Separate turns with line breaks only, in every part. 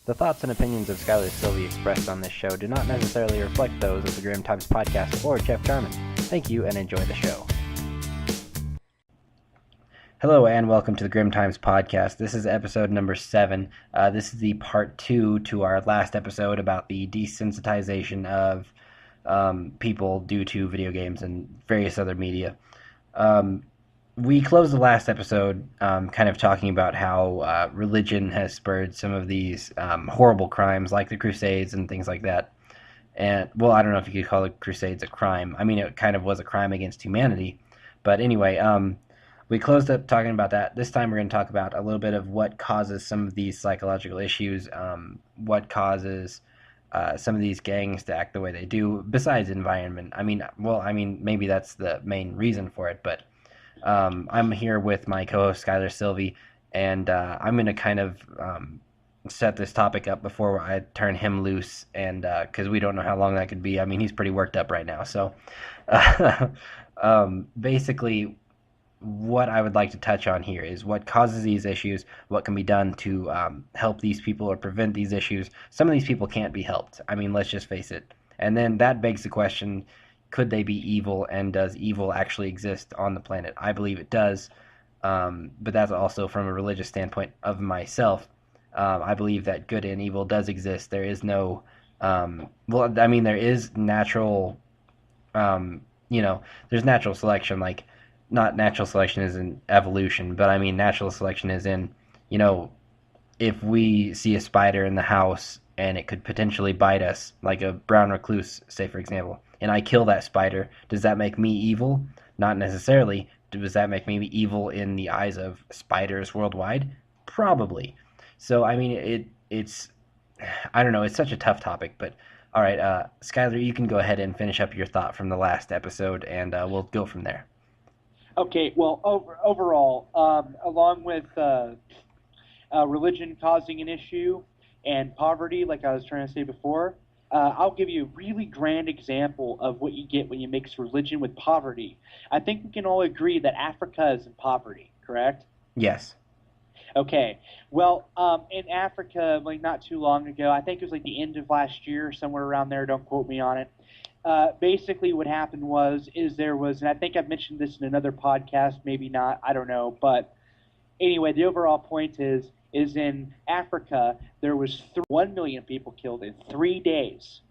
The thoughts and opinions of Skylar Sylvie expressed on this show do not necessarily reflect those of the Grimm Times podcast or Jeff Jarman. Thank you and enjoy the show. Hello and welcome to the Grimm Times podcast. This is episode number 7. This is the part 2 to our last episode about the desensitization of people due to video games and various other media. We closed the last episode kind of talking about how religion has spurred some of these horrible crimes like the Crusades and things like that. And, well, I don't know if you could call the Crusades a crime. I mean, it kind of was a crime against humanity. But anyway, we closed up talking about that. This time we're going to talk about a little bit of what causes some of these psychological issues, what causes some of these gangs to act the way they do, besides environment. Maybe that's the main reason for it, but I'm here with my co-host Skylar Sylvie, and I'm going to kind of set this topic up before I turn him loose, and because we don't know how long that could be. I mean, he's pretty worked up right now. So basically, what I would like to touch on here is what causes these issues, what can be done to help these people or prevent these issues. Some of these people can't be helped. I mean, let's just face it. And then that begs the question, could they be evil, and does evil actually exist on the planet? I believe it does, but that's also from a religious standpoint of myself. I believe that good and evil does exist. There is no, there is natural, there's natural selection, like, not natural selection is in evolution, but I mean natural selection is in, if we see a spider in the house and it could potentially bite us, like a brown recluse, say for example, and I kill that spider, does that make me evil? Not necessarily. Does that make me evil in the eyes of spiders worldwide? Probably. So, I mean, it's, I don't know, it's such a tough topic, but all right, Skylar, you can go ahead and finish up your thought from the last episode, and we'll go from there.
Okay, well, overall, along with religion causing an issue and poverty, like I was trying to say before, I'll give you a really grand example of what you get when you mix religion with poverty. I think we can all agree that Africa is in poverty, correct?
Yes.
Okay. Well, in Africa, like not too long ago, I think it was like the end of last year, somewhere around there, don't quote me on it. Basically what happened is there was, and I think I've mentioned this in another podcast, maybe not, I don't know, but anyway, the overall point is in Africa, there was 1 million people killed in 3 days.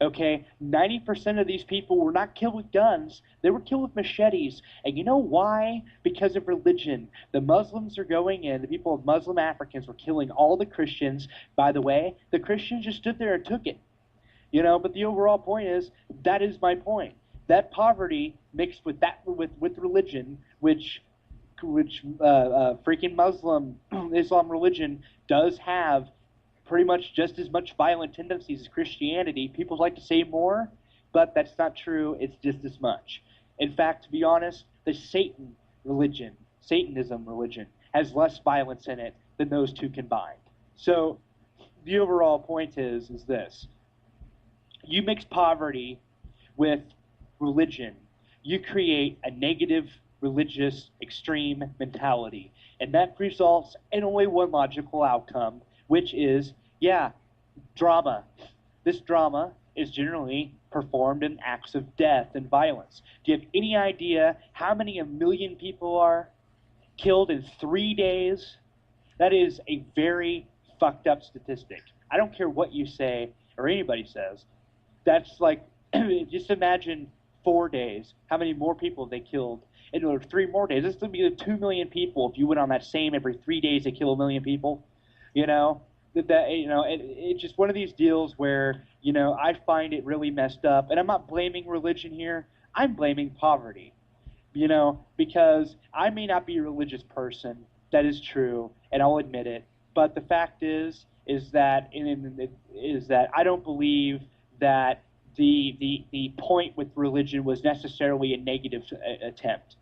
Okay, 90% of these people were not killed with guns, they were killed with machetes. And you know why? Because of religion. The Muslims are going in, the people of Muslim Africans were killing all the Christians. By the way, the Christians just stood there and took it. But the overall point is, that is my point. That poverty mixed with that with religion, which freaking Islam religion does have pretty much just as much violent tendencies as Christianity. People like to say more, but that's not true. It's just as much. In fact, to be honest, the Satanism religion, has less violence in it than those two combined. So the overall point is this. You mix poverty with religion, you create a negative religious extreme mentality. And that results in only one logical outcome, which is, drama. This drama is generally performed in acts of death and violence. Do you have any idea how many 1 million people are killed in 3 days? That is a very fucked up statistic. I don't care what you say or anybody says. That's like, just imagine 4 days, how many more people they killed in 3 more days. This would be 2 million people if you went on that same every 3 days they kill 1 million people. It's just one of these deals where, I find it really messed up. And I'm not blaming religion here. I'm blaming poverty, because I may not be a religious person. That is true, and I'll admit it. But the fact is that I don't believe that the point with religion was necessarily a negative attempt,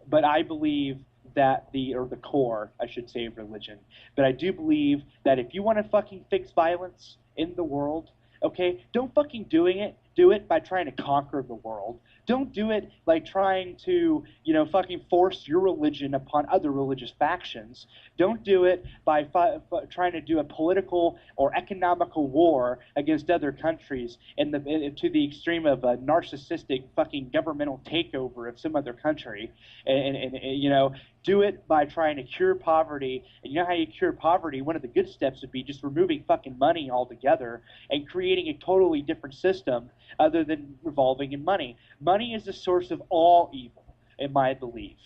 but I believe that the core, I should say, of religion. But I do believe that if you want to fucking fix violence in the world, okay, don't fucking do it by trying to conquer the world. Don't do it like trying to, fucking force your religion upon other religious factions. Don't do it by trying to do a political or economical war against other countries to the extreme of a narcissistic fucking governmental takeover of some other country. Do it by trying to cure poverty. And you know how you cure poverty? One of the good steps would be just removing fucking money altogether and creating a totally different system other than revolving in money. Money is the source of all evil, in my belief.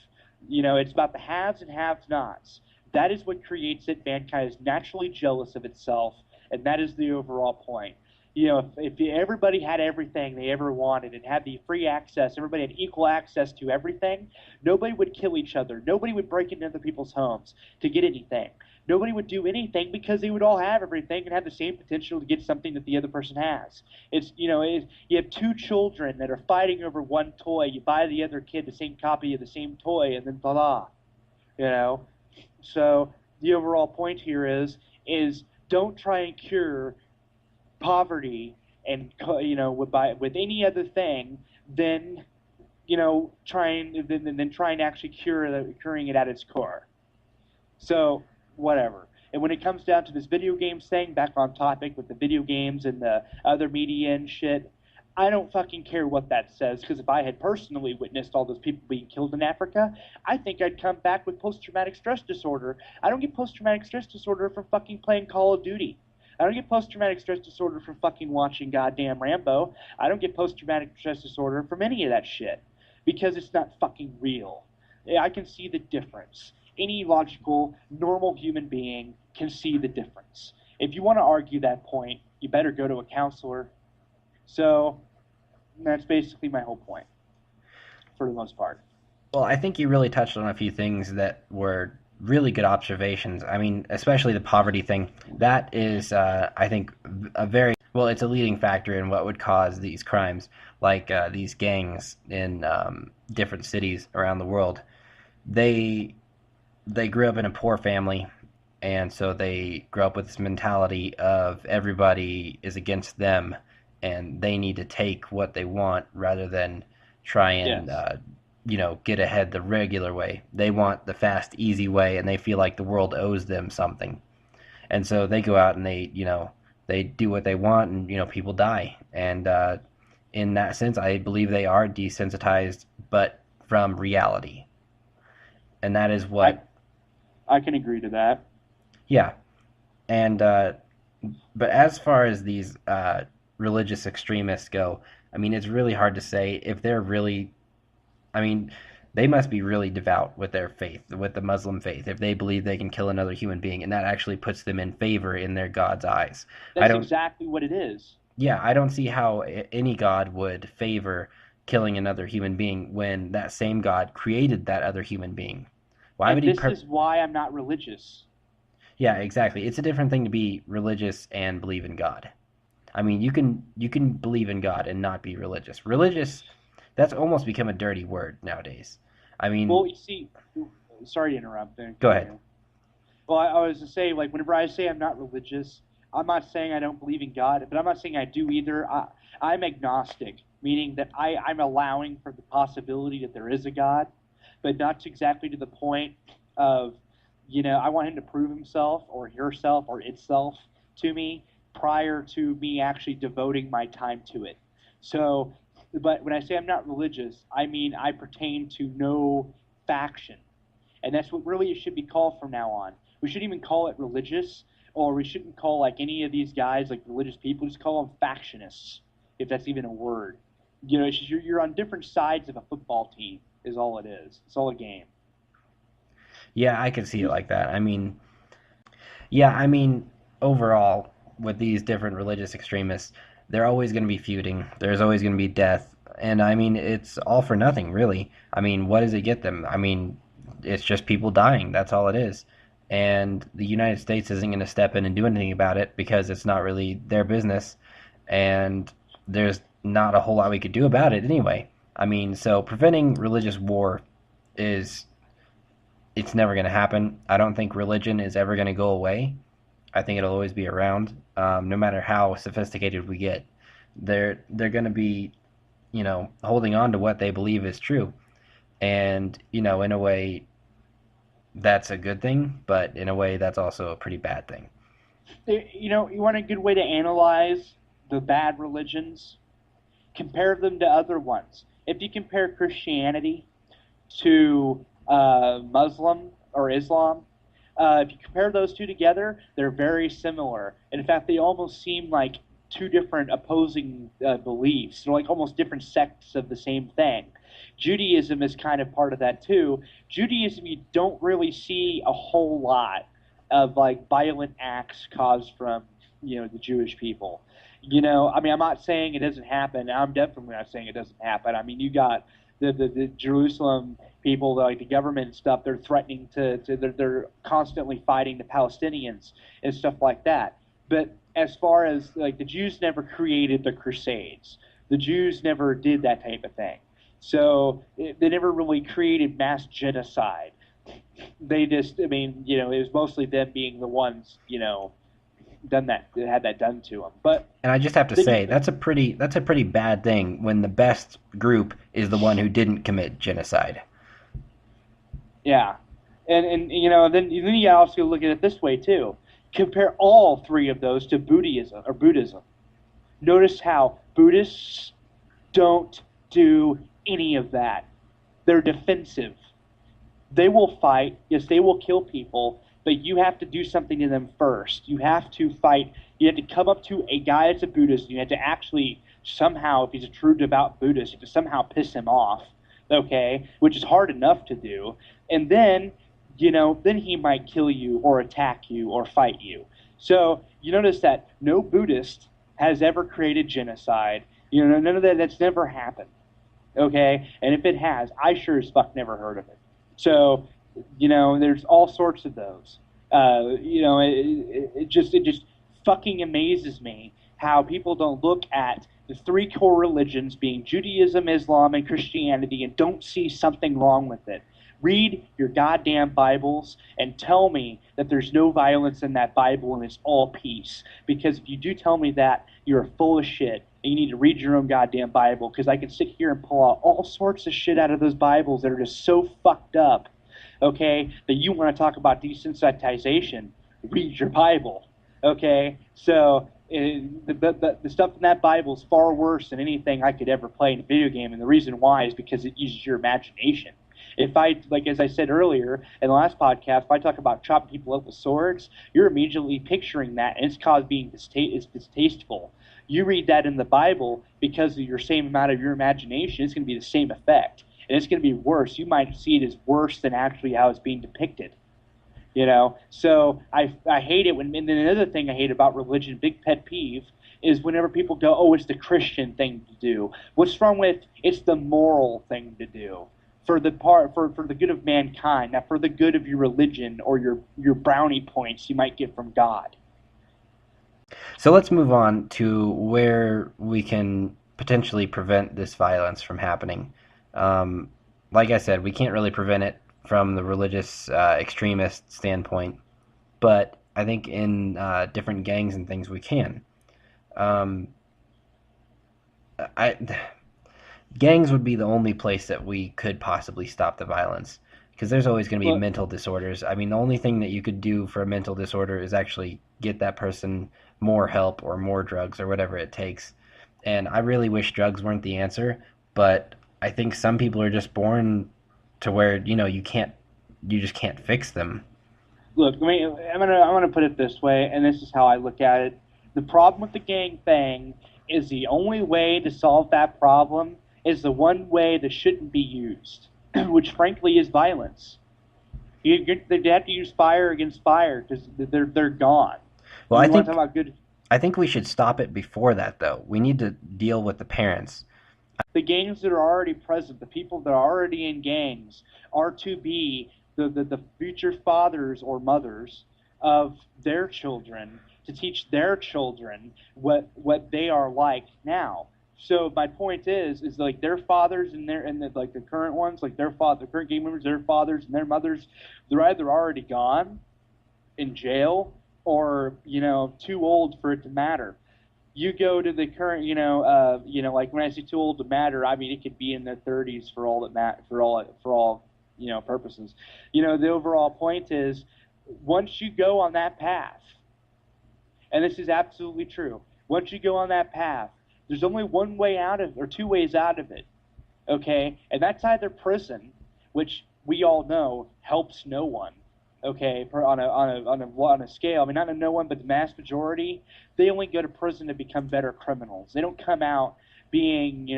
It's about the haves and have-nots. That is what creates it. Mankind is naturally jealous of itself, and that is the overall point. If everybody had everything they ever wanted and had the free access, everybody had equal access to everything, nobody would kill each other. Nobody would break into other people's homes to get anything. Nobody would do anything because they would all have everything and have the same potential to get something that the other person has. You have two children that are fighting over one toy. You buy the other kid the same copy of the same toy, and then blah. You know, so the overall point here is don't try and cure poverty and with any other thing than trying trying to actually curing it at its core. So whatever. And when it comes down to this video games thing, back on topic with the video games and the other media and shit, I don't fucking care what that says, because if I had personally witnessed all those people being killed in Africa, I think I'd come back with post-traumatic stress disorder. I don't get post-traumatic stress disorder from fucking playing Call of Duty. I don't get post-traumatic stress disorder from fucking watching goddamn Rambo. I don't get post-traumatic stress disorder from any of that shit, because it's not fucking real. I can see the difference. Any logical, normal human being can see the difference. If you want to argue that point, you better go to a counselor. So that's basically my whole point, for the most part.
Well, I think you really touched on a few things that were really good observations. I mean, especially the poverty thing. That is, I think, a very well. It's a leading factor in what would cause these crimes, like these gangs in different cities around the world. They they grew up in a poor family, and so they grew up with this mentality of everybody is against them, and they need to take what they want rather than try and
Yes.
get ahead the regular way. They want the fast, easy way, and they feel like the world owes them something, and so they go out and they do what they want, and people die, and in that sense, I believe they are desensitized, but from reality, and that is
I
what.
I can agree to that.
Yeah, and but as far as these religious extremists go, I mean, it's really hard to say if they're really. I mean, they must be really devout with their faith, with the Muslim faith, if they believe they can kill another human being, and that actually puts them in favor in their God's eyes. I
That's
don't.
exactly what it is.
Yeah, I don't see how any God would favor killing another human being when that same God created that other human being. Why would
And
he?
this is why I'm not religious.
Yeah, exactly. It's a different thing to be religious and believe in God. I mean, you can believe in God and not be religious. Religious, that's almost become a dirty word nowadays. I mean,
Well, you see, sorry to interrupt there.
go ahead.
Continue. Well, I was to say, like, whenever I say I'm not religious, I'm not saying I don't believe in God, but I'm not saying I do either. I'm agnostic, meaning that I'm allowing for the possibility that there is a God, but not exactly to the point of, I want him to prove himself or herself or itself to me prior to me actually devoting my time to it. So, but when I say I'm not religious, I mean I pertain to no faction. And that's what really it should be called from now on. We shouldn't even call it religious, or we shouldn't call like any of these guys like religious people. Just call them factionists, if that's even a word. You're on different sides of a football team. Is all it is. It's all a game.
Yeah, I can see it like that. I mean, overall, with these different religious extremists, they're always going to be feuding. There's always going to be death. And I mean, it's all for nothing, really. I mean, what does it get them? I mean, it's just people dying. That's all it is. And the United States isn't going to step in and do anything about it because it's not really their business. And there's not a whole lot we could do about it anyway. I mean, so preventing religious war is it's never going to happen. I don't think religion is ever going to go away. I think it'll always be around, no matter how sophisticated we get. They're going to be holding on to what they believe is true. And, in a way, that's a good thing, but in a way, that's also a pretty bad thing.
You want a good way to analyze the bad religions? Compare them to other ones. If you compare Christianity to Muslim or Islam, if you compare those two together, they're very similar. In fact, they almost seem like two different opposing beliefs. They're like almost different sects of the same thing. Judaism is kind of part of that too. Judaism, you don't really see a whole lot of like violent acts caused from the Jewish people. I mean, I'm not saying it doesn't happen. I'm definitely not saying it doesn't happen. I mean, you got the Jerusalem people, like the government and stuff. They're threatening they're constantly fighting the Palestinians and stuff like that. But as far as like the Jews never created the Crusades, the Jews never did that type of thing. So they never really created mass genocide. They just, I mean, it was mostly them being the ones, done that, had that done to them. But
And I just have to
then
say
you,
that's a pretty bad thing when the best group is the one who didn't commit genocide.
yeah, and then you also look at it this way too. Compare all three of those to Buddhism or Buddhism. Notice how Buddhists don't do any of that. They're defensive. They will fight. Yes, they will kill people, but you have to do something to them first. You have to fight. You have to come up to a guy that's a Buddhist. You have to actually somehow, if he's a true devout Buddhist, you have to somehow piss him off, okay, which is hard enough to do. And then he might kill you or attack you or fight you. So you notice that no Buddhist has ever created genocide. None of that's never happened, okay? And if it has, I sure as fuck never heard of it. So, there's all sorts of those. It just fucking amazes me how people don't look at the three core religions being Judaism, Islam, and Christianity and don't see something wrong with it. Read your goddamn Bibles and tell me that there's no violence in that Bible and it's all peace. Because if you do tell me that, you're full of shit. And you need to read your own goddamn Bible because I can sit here and pull out all sorts of shit out of those Bibles that are just so fucked up, okay, that you want to talk about desensitization. Read your Bible, okay? So the stuff in that Bible is far worse than anything I could ever play in a video game. And the reason why is because it uses your imagination. If I, like as I said earlier in the last podcast, if I talk about chopping people up with swords, you're immediately picturing that, and it's caused being distasteful. You read that in the Bible because of your same amount of your imagination, it's going to be the same effect, and it's going to be worse. You might see it as worse than actually how it's being depicted. So I hate it when. And then another thing I hate about religion, big pet peeve, is whenever people go, "Oh, it's the Christian thing to do." What's wrong with it's the moral thing to do? For the good of mankind, not for the good of your religion or your brownie points you might get from God.
So let's move on to where we can potentially prevent this violence from happening. Um, like I said, we can't really prevent it from the religious extremist standpoint, but I think in different gangs and things we can. Um, I Gangs would be the only place that we could possibly stop the violence because there's always going to be
Well,
mental disorders. I mean, the only thing that you could do for a mental disorder is actually get that person more help or more drugs or whatever it takes. And I really wish drugs weren't the answer, but I think some people are just born to where, you just can't fix them.
look, I'm gonna put it this way, and this is how I look at it. The problem with the gang thing is the only way to solve that problem is the one way that shouldn't be used, which frankly is violence. They have to use fire against fire because they're gone.
Well,
You want to talk about good?
I think we should stop it before that though. We need to deal with the parents.
The gangs that are already present, the people that are already in gangs, are to be the future fathers or mothers of their children to teach their children what they are like now. So my point is like their fathers like the current ones, like the current gang members, their fathers and their mothers, they're either already gone in jail or too old for it to matter. You go to the current, like when I say too old to matter, I mean it could be in the 30s for all that for all purposes. The overall point is once you go on that path, and this is absolutely true. Once you go on that path, there's only one way out of, or two ways out of it, okay? And that's either prison, which we all know helps no one, okay, on a scale. I mean, not a no one, but the mass majority, they only go to prison to become better criminals. They don't come out being,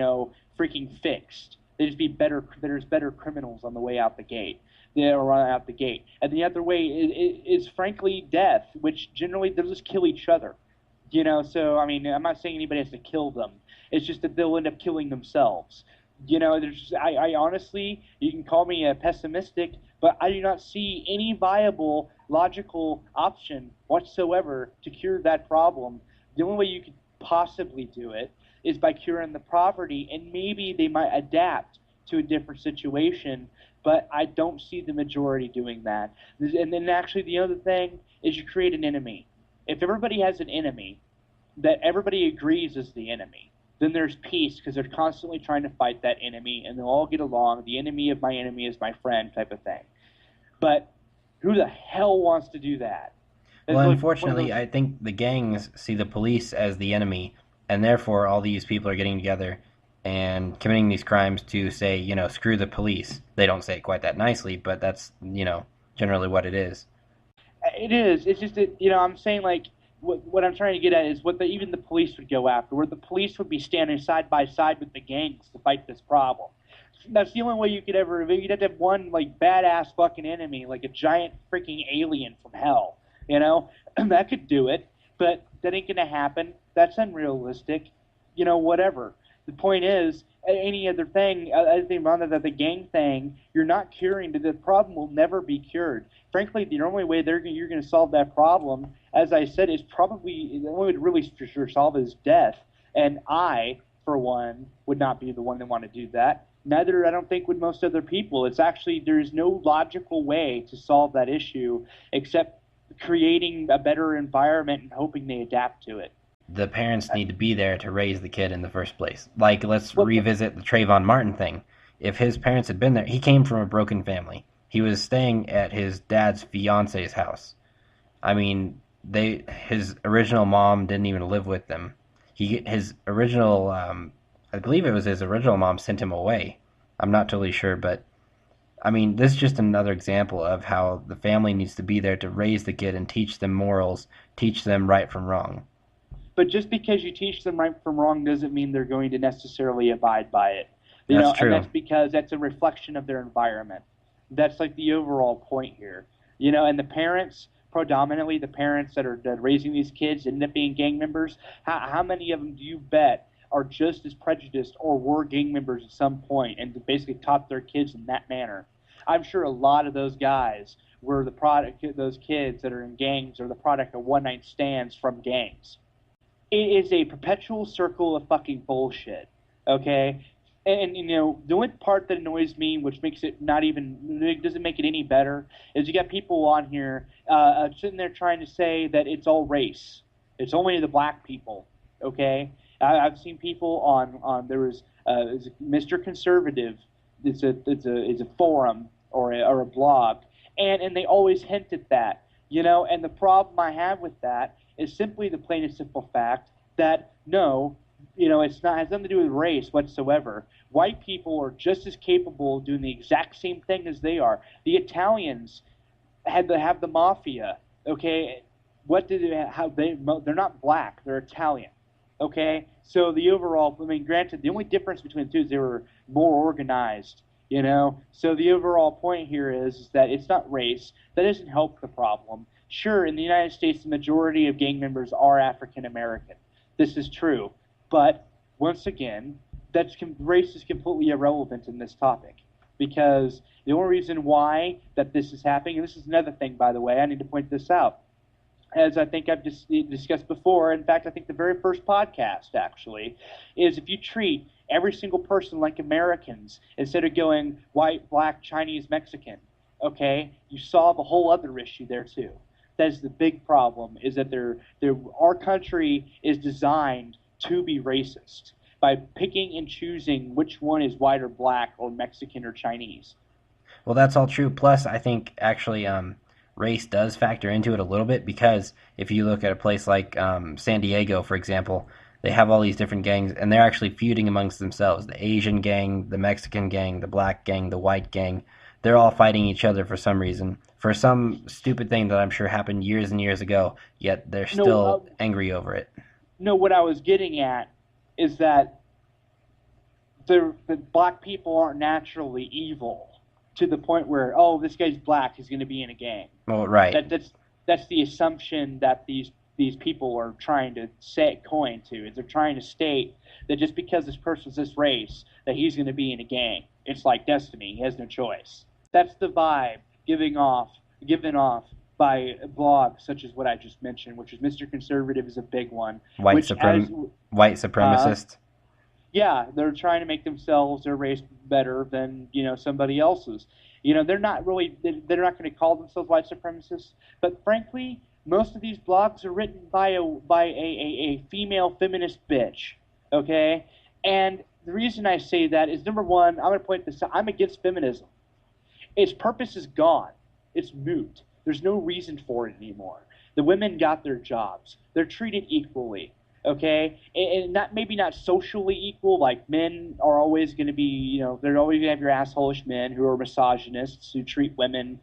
freaking fixed. They just be better. There's better criminals on the way out the gate. They'll run out the gate. And the other way is frankly death, which generally they'll just kill each other. So I mean, I'm not saying anybody has to kill them. It's just that they'll end up killing themselves. I honestly, you can call me a pessimistic, but I do not see any viable, logical option whatsoever to cure that problem. The only way you could possibly do it is by curing the poverty, and maybe they might adapt to a different situation, but I don't see the majority doing that. And then actually the other thing is you create an enemy. If everybody has an enemy that everybody agrees is the enemy, then there's peace because they're constantly trying to fight that enemy and they'll all get along. The enemy of my enemy is my friend type of thing. But who the hell wants to do that? It's
Well,
like one of
unfortunately,
those.
I think the gangs see the police as the enemy, and therefore all these people are getting together and committing these crimes to say, screw the police. They don't say it quite that nicely, but that's, generally what it is.
It is. It's just that I'm saying like what I'm trying to get at is what even the police would go after, where the police would be standing side by side with the gangs to fight this problem. That's the only way you could ever. You'd have to have one like badass fucking enemy, like a giant freaking alien from hell. That could do it, but that ain't gonna happen. That's unrealistic. Whatever. The point is, any other thing, other thing around that the gang thing, you're not curing. The problem will never be cured. Frankly, the only way you're going to solve that problem, as I said, is probably the only way to really for sure solve is death. And I, for one, would not be the one that want to do that. Neither, I don't think, would most other people. It's actually there's no logical way to solve that issue except creating a better environment and hoping they adapt to it.
The parents need to be there to raise the kid in the first place. Like, let's
Well,
revisit the Trayvon Martin thing. If his parents had been there, he came from a broken family. He was staying at his dad's fiance's house. I mean, his original mom didn't even live with them. His original, I believe it was his original mom sent him away. I'm not totally sure, but I mean, this is just another example of how the family needs to be there to raise the kid and teach them morals, teach them right from wrong.
but just because you teach them right from wrong doesn't mean they're going to necessarily abide by it.
That's
And
true.
that's because that's a reflection of their environment. That's like the overall point here. And the parents, predominantly the parents that are raising these kids end up being gang members. How many of them do you bet are just as prejudiced or were gang members at some point and basically taught their kids in that manner? I'm sure a lot of those guys were the product, those kids that are in gangs are the product of one night stands from gangs. It is a perpetual circle of fucking bullshit. Okay, and the only part that annoys me, which makes it not even doesn't make it any better, is you got people on here sitting there trying to say that it's all race. It's only the black people. Okay, I've seen people on there was Mr. Conservative. It's a forum or a blog, and they always hint at that. And the problem I have with that is simply the plain and simple fact that no, it's not has nothing to do with race whatsoever. White people are just as capable of doing the exact same thing as they are. The Italians had to have the mafia. Okay, what did they how they're not black, they're Italian. Okay, so the overall, I mean, granted, the only difference between the two is they were more organized. So the overall point here is that it's not race. That doesn't help the problem. Sure, in the United States, the majority of gang members are African American. This is true. But once again, race is completely irrelevant in this topic because the only reason why that this is happening, and this is another thing, by the way, I need to point this out, as I think I've just discussed before. In fact, I think the very first podcast actually is if you treat every single person like Americans instead of going white, black, Chinese, Mexican, okay, you solve a whole other issue there too. That is the big problem. Is that our country is designed to be racist by picking and choosing which one is white or black or Mexican or Chinese.
Well, that's all true. Plus, I think actually race does factor into it a little bit because if you look at a place like San Diego, for example, they have all these different gangs and they're actually feuding amongst themselves. The Asian gang, the Mexican gang, the black gang, the white gang. They're all fighting each other for some reason, for some stupid thing that I'm sure happened years and years ago, yet they're
No,
still angry over it.
no. What I was getting at is that the black people aren't naturally evil to the point where, oh, this guy's black, he's going to be in a gang.
Well, right.
That's the assumption that these people are trying to set coin to. Is they're trying to state that just because this person's this race, that he's going to be in a gang. It's like destiny. He has no choice. That's the vibe given off by blogs such as what I just mentioned, which is Mr. Conservative is a big one.
White supremacist.
Yeah, they're trying to make themselves, their race, better than somebody else's. They're not not going to call themselves white supremacists, but frankly, most of these blogs are written by a female feminist bitch. Okay, and the reason I say that is, number one, I'm going to point this out. I'm against feminism. Its purpose is gone. It's moot. There's no reason for it anymore. The women got their jobs. They're treated equally. Okay, and not maybe not socially equal. Like men are always going to be, they're always going to have your assholish men who are misogynists who treat women,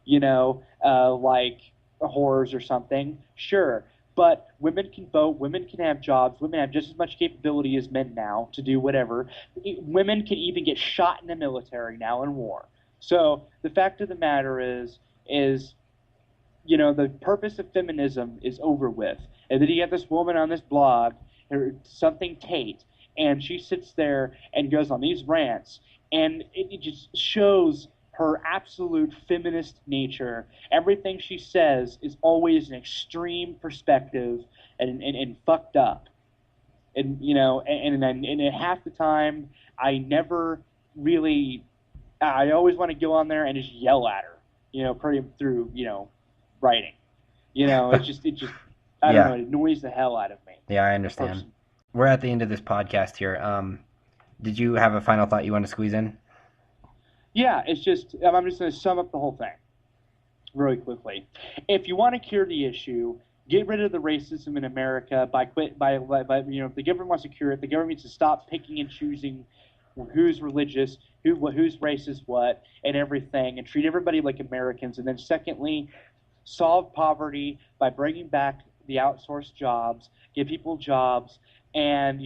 like whores or something. Sure, but women can vote. Women can have jobs. Women have just as much capability as men now to do whatever. Women can even get shot in the military now in war. So the fact of the matter is the purpose of feminism is over with. And then you have this woman on this blog, something Tate, and she sits there and goes on these rants, and it just shows her absolute feminist nature. Everything she says is always an extreme perspective and fucked up. And and half the time I never really, I always want to go on there and just yell at her, pretty through writing. It just I don't know, it annoys the hell out of me.
Yeah, I understand. We're at the end of this podcast here. Did you have a final thought you want to squeeze in?
Yeah, I'm just going to sum up the whole thing really quickly. If you want to cure the issue, get rid of the racism in America by if the government wants to cure it, the government needs to stop picking and choosing who's religious, who's racist, what, and everything, and treat everybody like Americans. And then secondly, solve poverty by bringing back the outsourced jobs, give people jobs, and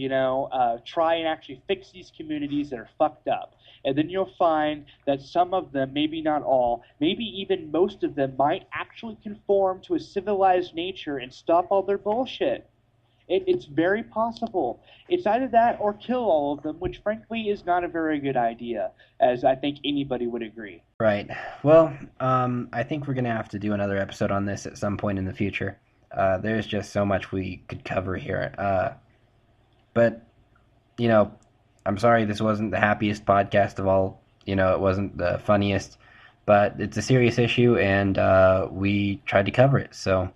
try and actually fix these communities that are fucked up. And then you'll find that some of them, maybe not all, maybe even most of them, might actually conform to a civilized nature and stop all their bullshit. It's very possible. It's either that or kill all of them, which frankly is not a very good idea, as I think anybody would agree.
Right. Well, I think we're going to have to do another episode on this at some point in the future. There's just so much we could cover here. But, I'm sorry this wasn't the happiest podcast of all. It wasn't the funniest, but it's a serious issue, and we tried to cover it. So,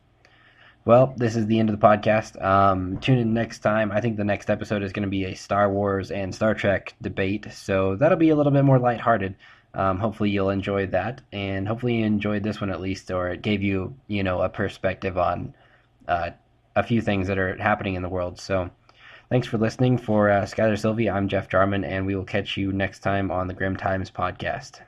well, this is the end of the podcast. Tune in next time. I think the next episode is going to be a Star Wars and Star Trek debate, so that'll be a little bit more lighthearted. Hopefully you'll enjoy that, and hopefully you enjoyed this one at least, or it gave you, a perspective on a few things that are happening in the world. So thanks for listening. For Skylar Sylvie, I'm Jeff Jarman, and we will catch you next time on the Grimm Times podcast.